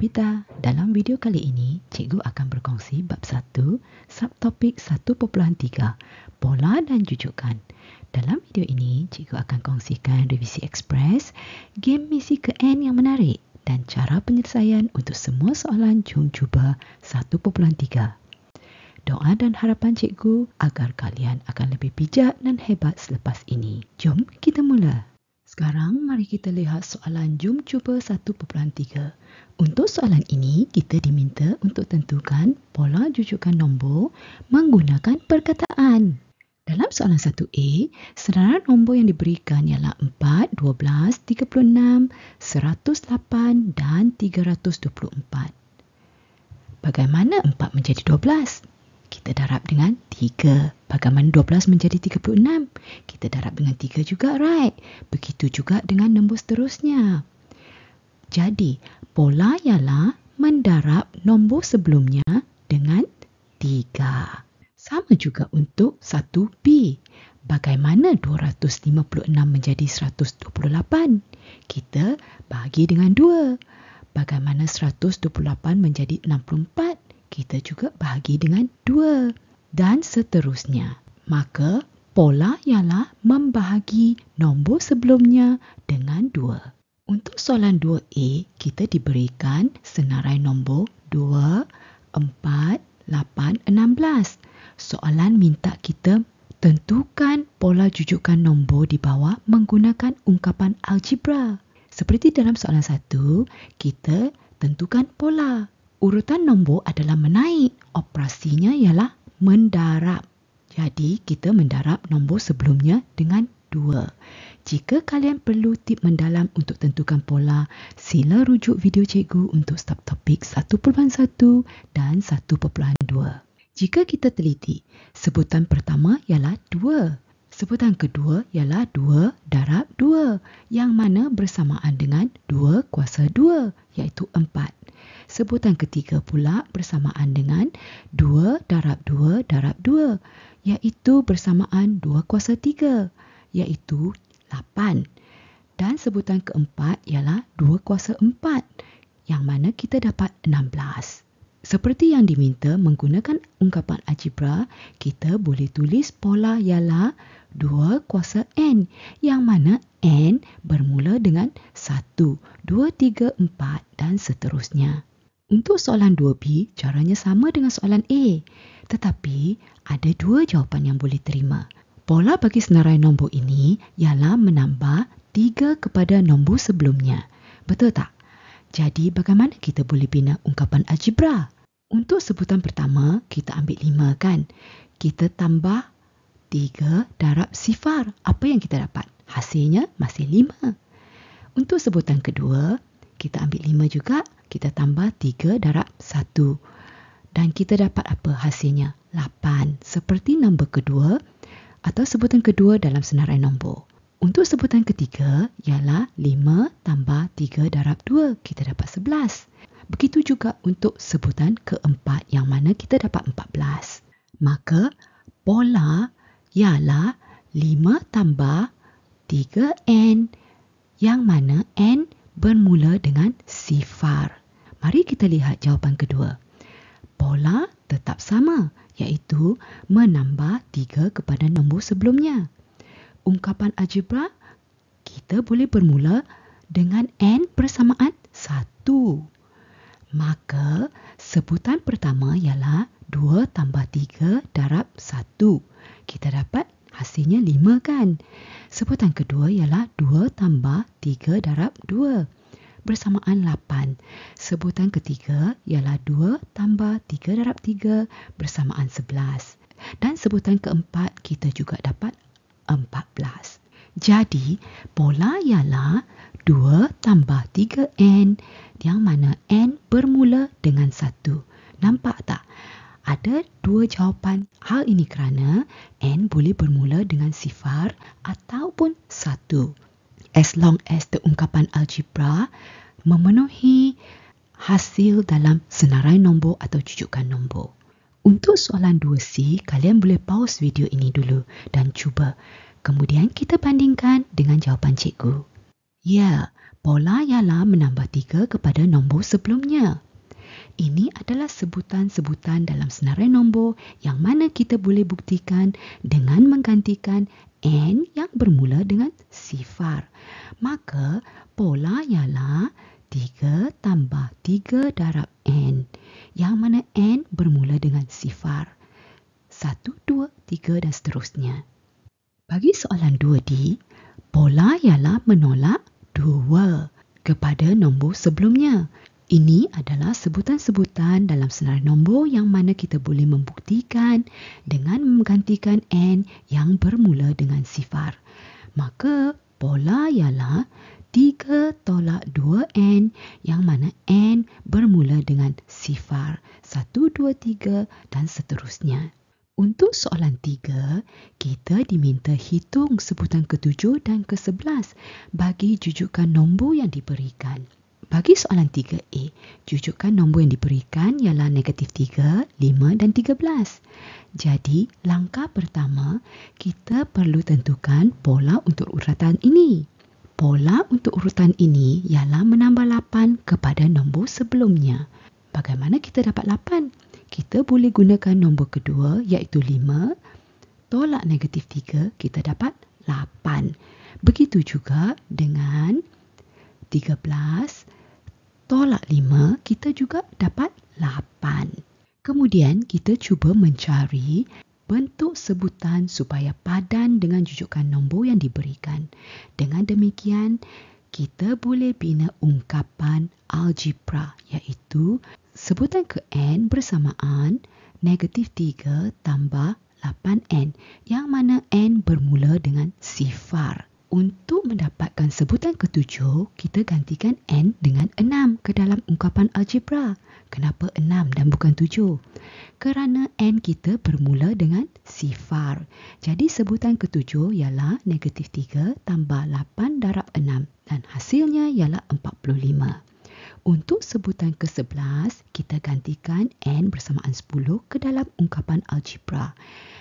kita. Dalam video kali ini, cikgu akan berkongsi bab 1, subtopik 1.3, pola dan jujukan. Dalam video ini, cikgu akan kongsikan revisi ekspres, game misi ke N yang menarik dan cara penyelesaian untuk semua soalan Jom Cuba 1.3. Doa dan harapan cikgu agar kalian akan lebih bijak dan hebat selepas ini. Jom kita mula. Sekarang mari kita lihat soalan Jom Cuba 1.3. Untuk soalan ini, kita diminta untuk tentukan pola jujukan nombor menggunakan perkataan. Dalam soalan 1A, senarai nombor yang diberikan ialah 4, 12, 36, 108 dan 324. Bagaimana 4 menjadi 12? Kita darab dengan 3. Bagaimana 12 menjadi 36? Kita darab dengan 3 juga, right? Begitu juga dengan nombor seterusnya. Jadi, pola ialah mendarab nombor sebelumnya dengan 3. Sama juga untuk 1B. Bagaimana 256 menjadi 128? Kita bahagi dengan 2. Bagaimana 128 menjadi 64? Kita juga bahagi dengan 2 dan seterusnya. Maka pola ialah membahagi nombor sebelumnya dengan 2. Untuk soalan 2A, kita diberikan senarai nombor 2, 4, 8, 16. Soalan minta kita tentukan pola jujukan nombor di bawah menggunakan ungkapan algebra. Seperti dalam soalan 1, kita tentukan pola. Urutan nombor adalah menaik. Operasinya ialah mendarab. Jadi, kita mendarab nombor sebelumnya dengan 2. Jika kalian perlu tip mendalam untuk tentukan pola, sila rujuk video cikgu untuk subtopik 1.1 dan 1.2. Jika kita teliti, sebutan pertama ialah 2. Sebutan kedua ialah 2 darab 2, yang mana bersamaan dengan 2 kuasa 2, iaitu 4. Sebutan ketiga pula bersamaan dengan 2 darab 2 darab 2, iaitu bersamaan 2 kuasa 3, iaitu 8. Dan sebutan keempat ialah 2 kuasa 4, yang mana kita dapat 16. Seperti yang diminta menggunakan ungkapan algebra, kita boleh tulis pola ialah 2 kuasa N, yang mana N bermula dengan 1, 2, 3, 4 dan seterusnya. Untuk soalan 2B, caranya sama dengan soalan A. Tetapi, ada 2 jawapan yang boleh terima. Pola bagi senarai nombor ini ialah menambah 3 kepada nombor sebelumnya. Betul tak? Jadi, bagaimana kita boleh bina ungkapan algebra? Untuk sebutan pertama, kita ambil 5 kan? Kita tambah 3 darab sifar. Apa yang kita dapat? Hasilnya masih 5. Untuk sebutan kedua, kita ambil 5 juga. Kita tambah 3 darab 1. Dan kita dapat apa hasilnya? 8. Seperti nombor kedua atau sebutan kedua dalam senarai nombor. Untuk sebutan ketiga ialah 5 tambah 3 darab 2. Kita dapat 11. Begitu juga untuk sebutan keempat yang mana kita dapat 14. Maka pola ialah 5 tambah 3N yang mana N bermula dengan sifar. Mari kita lihat jawapan kedua. Pola tetap sama, iaitu menambah 3 kepada nombor sebelumnya. Ungkapan algebra, kita boleh bermula dengan N bersamaan 1. Maka sebutan pertama ialah 2 tambah 3 darab 1. Kita dapat hasilnya 5 kan? Sebutan kedua ialah 2 tambah 3 darab 2. Bersamaan 8. Sebutan ketiga ialah 2 tambah 3 darab 3 bersamaan 11. Dan sebutan keempat kita juga dapat 14. Jadi, pola ialah 2 tambah 3N yang mana N bermula dengan 1. Nampak tak? Ada 2 jawapan. Hal ini kerana N boleh bermula dengan sifar ataupun 1. As long as the ungkapan algebra memenuhi hasil dalam senarai nombor atau jujukan nombor. Untuk soalan 2C, kalian boleh pause video ini dulu dan cuba. Kemudian kita bandingkan dengan jawapan cikgu. Ya, Pola ialah menambah 3 kepada nombor sebelumnya. Ini adalah sebutan-sebutan dalam senarai nombor yang mana kita boleh buktikan dengan menggantikan n yang bermula dengan sifar. Maka pola ialah 3 tambah 3 darab n yang mana n bermula dengan sifar. 1, 2, 3 dan seterusnya. Bagi soalan 2D, pola ialah menolak 2 kepada nombor sebelumnya. Ini adalah sebutan-sebutan dalam senarai nombor yang mana kita boleh membuktikan dengan menggantikan n yang bermula dengan sifar. Maka pola ialah 3 tolak 2n yang mana n bermula dengan sifar. 1, 2, 3 dan seterusnya. Untuk soalan 3, kita diminta hitung sebutan ke-7 dan ke-11 bagi jujukan nombor yang diberikan. Bagi soalan 3A, jujukan nombor yang diberikan ialah negatif 3, 5 dan 13. Jadi, langkah pertama, kita perlu tentukan pola untuk urutan ini. Pola untuk urutan ini ialah menambah 8 kepada nombor sebelumnya. Bagaimana kita dapat 8? Kita boleh gunakan nombor kedua iaitu 5. Tolak negatif 3, kita dapat 8. Begitu juga dengan 13. Tolak 5, kita juga dapat 8. Kemudian kita cuba mencari bentuk sebutan supaya padan dengan jujukan nombor yang diberikan. Dengan demikian, kita boleh bina ungkapan algebra iaitu sebutan ke n bersamaan negatif 3 tambah 8n yang mana n bermula dengan sifar. Untuk mendapatkan sebutan ke-7, kita gantikan n dengan 6 ke dalam ungkapan algebra. Kenapa 6 dan bukan 7? Kerana n kita bermula dengan sifar. Jadi sebutan ke-7 ialah negatif 3 tambah 8 darab 6 dan hasilnya ialah 45. Untuk sebutan ke-11, kita gantikan n bersamaan 10 ke dalam ungkapan algebra.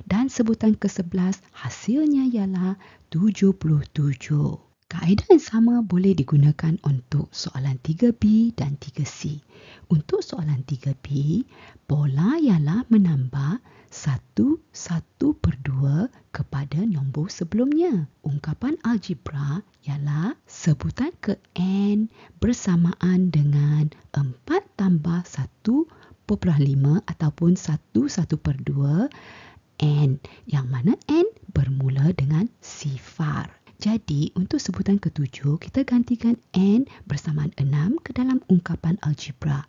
Dan sebutan ke-11 hasilnya ialah 77. Kaedah yang sama boleh digunakan untuk soalan 3B dan 3C. Untuk soalan 3B, pola ialah menambah 1/2 kepada nombor sebelumnya. Ungkapan algebra ialah sebutan ke n bersamaan dengan 4 tambah 1/5 ataupun 1/2 n yang mana n bermula dengan sifar. Jadi, untuk sebutan ke-7, kita gantikan n bersamaan 6 ke dalam ungkapan algebra.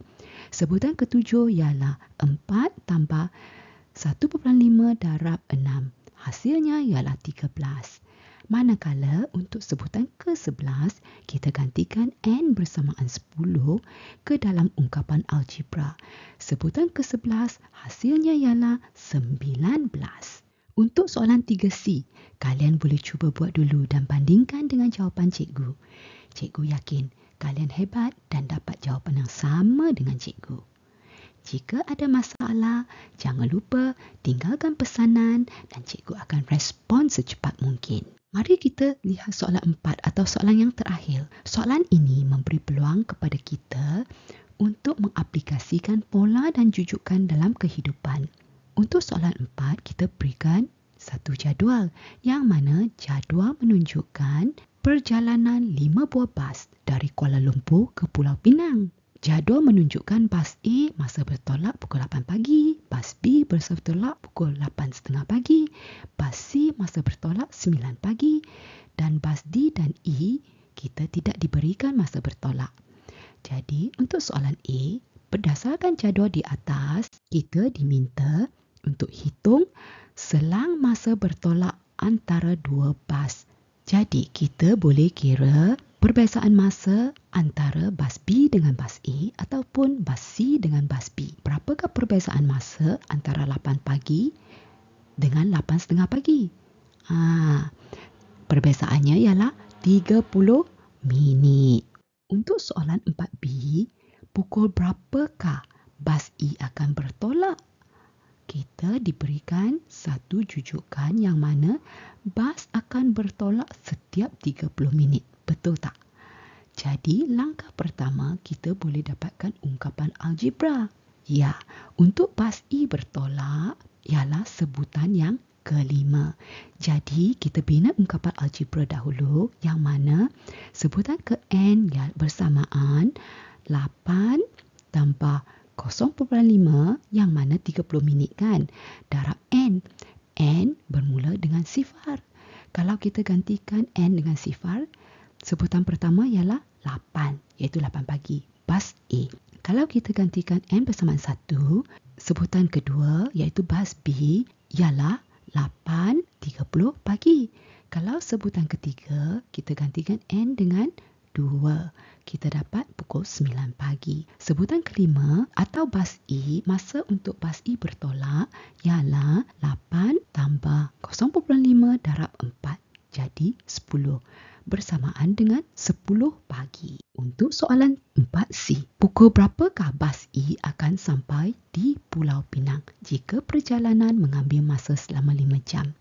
Sebutan ke-7 ialah 4 tambah 1/5 darab 6. Hasilnya ialah 13. Manakala untuk sebutan ke-11, kita gantikan n bersamaan 10 ke dalam ungkapan algebra. Sebutan ke-11 hasilnya ialah 19. Untuk soalan 3C, kalian boleh cuba buat dulu dan bandingkan dengan jawapan cikgu. Cikgu yakin kalian hebat dan dapat jawapan yang sama dengan cikgu. Jika ada masalah, jangan lupa tinggalkan pesanan dan cikgu akan respon secepat mungkin. Mari kita lihat soalan 4 atau soalan yang terakhir. Soalan ini memberi peluang kepada kita untuk mengaplikasikan pola dan jujukan dalam kehidupan. Untuk soalan 4, kita berikan satu jadual yang mana jadual menunjukkan perjalanan 5 buah bas dari Kuala Lumpur ke Pulau Pinang. Jadual menunjukkan bas A masa bertolak pukul 8 pagi, bas B masa bertolak pukul 8.30 pagi, bas C masa bertolak 9 pagi dan bas D dan E kita tidak diberikan masa bertolak. Jadi untuk soalan A, berdasarkan jadual di atas, kita diminta untuk hitung selang masa bertolak antara dua bas. Jadi kita boleh kira perbezaan masa antara bas B dengan bas A ataupun bas C dengan bas B. Berapakah perbezaan masa antara 8 pagi dengan 8.30 pagi? Perbezaannya ialah 30 minit. Untuk soalan 4B, pukul berapakah bas E akan bertolak? Kita diberikan satu jujukan yang mana bas akan bertolak setiap 30 minit. Betul tak? Jadi, langkah pertama kita boleh dapatkan ungkapan algebra. Ya, untuk bas E bertolak ialah sebutan yang kelima. Jadi, kita bina ungkapan algebra dahulu yang mana sebutan ke N bersamaan 8 tambah 0.5 yang mana 30 minit kan. Darab N. N bermula dengan sifar. Kalau kita gantikan N dengan sifar, sebutan pertama ialah 8, iaitu 8 pagi. Bas A. Kalau kita gantikan N bersamaan 1, sebutan kedua iaitu bas B ialah 8.30 pagi. Kalau sebutan ketiga, kita gantikan N dengan 2. Kita dapat pukul 9 pagi. Sebutan kelima atau bas E, masa untuk bas E bertolak ialah 8 tambah 0.5 darab 4. Jadi 10. Bersamaan dengan 10 pagi. Untuk soalan 4C, pukul berapakah bas E akan sampai di Pulau Pinang jika perjalanan mengambil masa selama 5 jam?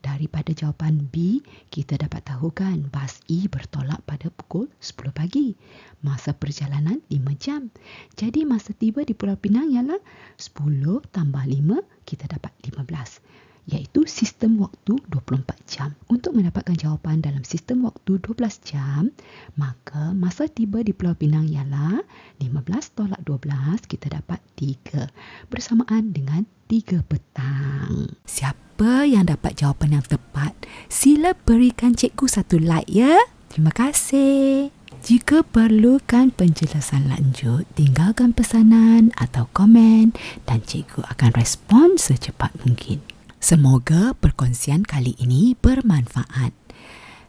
Daripada jawapan B, kita dapat tahu kan bas E bertolak pada pukul 10 pagi. Masa perjalanan 5 jam. Jadi masa tiba di Pulau Pinang ialah 10 tambah 5, kita dapat 15. Iaitu sistem waktu 24 jam. Untuk mendapatkan jawapan dalam sistem waktu 12 jam, maka masa tiba di Pulau Pinang ialah 15 tolak 12, kita dapat 3. Bersamaan dengan 3 petang. Siapa yang dapat jawapan yang tepat, sila berikan cikgu satu like ya. Terima kasih. Jika perlukan penjelasan lanjut, tinggalkan pesanan atau komen dan cikgu akan respon secepat mungkin. Semoga perkongsian kali ini bermanfaat.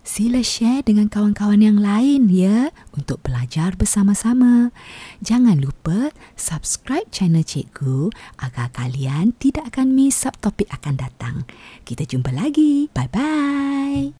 Sila share dengan kawan-kawan yang lain ya untuk belajar bersama-sama. Jangan lupa subscribe channel cikgu agar kalian tidak akan miss subtopik akan datang. Kita jumpa lagi. Bye-bye.